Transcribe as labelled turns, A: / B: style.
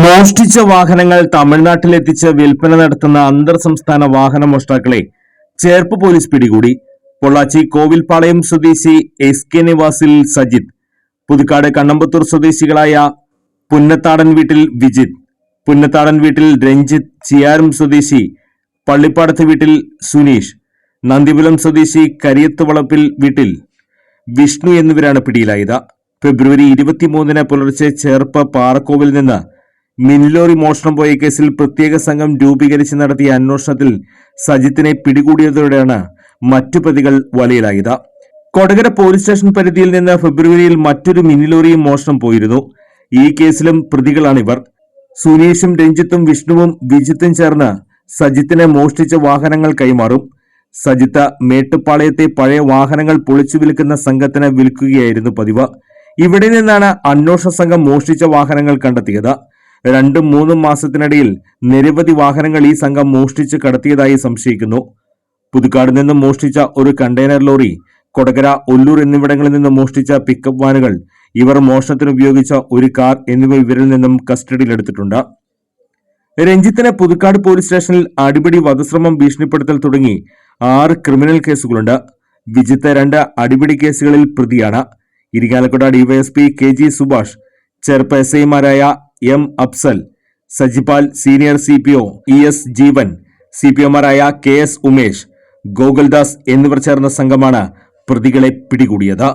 A: മോഷ്ടിച്ച വാഹനങ്ങൾ തമിഴ്നാട്ടിലെത്തിച്ച് വിൽപ്പന നടത്തുന്ന അന്തർ സംസ്ഥാന വാഹന മോഷ്ടാക്കളെ ചേർപ്പ് പോലീസ് പിടികൂടി. പൊള്ളാച്ചി കോവിൽപ്പാളയം സ്വദേശി എസ്.കെ. നിവാസിൽ സജിത്, പുതുക്കാട് കണ്ണമ്പത്തൂർ സ്വദേശികളായ പുന്നത്താടൻ വീട്ടിൽ വിജിത്, പുന്നത്താടൻ വീട്ടിൽ രഞ്ജിത്ത്, ചിയാരം സ്വദേശി പള്ളിപ്പാടത്ത് വീട്ടിൽ സുനീഷ്, നന്ദിപുരം സ്വദേശി കരിയത്തുവളപ്പിൽ വീട്ടിൽ വിഷ്ണു എന്നിവരാണ് പിടിയിലായത്. ഫെബ്രുവരി 23-ന് പുലർച്ചെ ചേർപ്പ് പാറക്കോവിൽ നിന്ന് മിനിലോറി മോഷണം പോയ കേസിൽ പ്രത്യേക സംഘം രൂപീകരിച്ച് നടത്തിയ അന്വേഷണത്തിൽ സജിത്തിനെ പിടികൂടിയതോടെയാണ് മറ്റു പ്രതികൾ വലയിലായത്. കൊടകര പോലീസ് സ്റ്റേഷൻ പരിധിയിൽ നിന്ന് ഫെബ്രുവരിയിൽ മറ്റൊരു മിനിലോറിയും മോഷണം പോയിരുന്നു. ഈ കേസിലും പ്രതികളാണിവർ. സുനീഷും രഞ്ജിത്തും വിഷ്ണുവും വിജിത്തും ചേർന്ന് സജിത്തിനെ മോഷ്ടിച്ച വാഹനങ്ങൾ കൈമാറും. സജിത്ത് മേട്ടുപ്പാളയത്തെ പഴയ വാഹനങ്ങൾ പൊളിച്ചു വിൽക്കുന്ന സംഘത്തിന് വിൽക്കുകയായിരുന്നു പതിവ്. ഇവിടെ നിന്നാണ് അന്വേഷണ സംഘം മോഷ്ടിച്ച വാഹനങ്ങൾ കണ്ടെത്തിയത്. 2-3 മാസത്തിനിടയിൽ നിരവധി വാഹനങ്ങൾ ഈ സംഘം മോഷ്ടിച്ച് കടത്തിയതായി സംശയിക്കുന്നു. പുതുക്കാട് നിന്നും മോഷ്ടിച്ച ഒരു കണ്ടെയ്നർ ലോറി, കൊടകര, ഒല്ലൂർ എന്നിവിടങ്ങളിൽ നിന്ന് മോഷ്ടിച്ച പിക്കപ്പ് വാനുകൾ, ഇവർ മോഷണത്തിന് ഉപയോഗിച്ച ഒരു കാർ എന്നിവ ഇവരിൽ നിന്നും കസ്റ്റഡിയിലെടുത്തിട്ടുണ്ട്. രഞ്ജിത്തിന് പുതുക്കാട് പോലീസ് സ്റ്റേഷനിൽ അടിപിടി, വധശ്രമം, ഭീഷണിപ്പെടുത്തൽ തുടങ്ങി 6 ക്രിമിനൽ കേസുകളുണ്ട്. വിജിത്ത് 2 അടിപിടി കേസുകളിൽ പ്രതിയാണ്. ഇരിങ്ങാലക്കുട ഡിവൈഎസ്പി KG സുഭാഷ്, ചെറുപ്പ SI-മാരായ M Afsal, Sajipal, senior CPO ES Jeevan, CPO-മാരായ KS ഉമേഷ്, ഗോകുൽദാസ് എന്നിവർ ചേർന്ന സംഘമാണ് പ്രതികളെ പിടികൂടിയത്.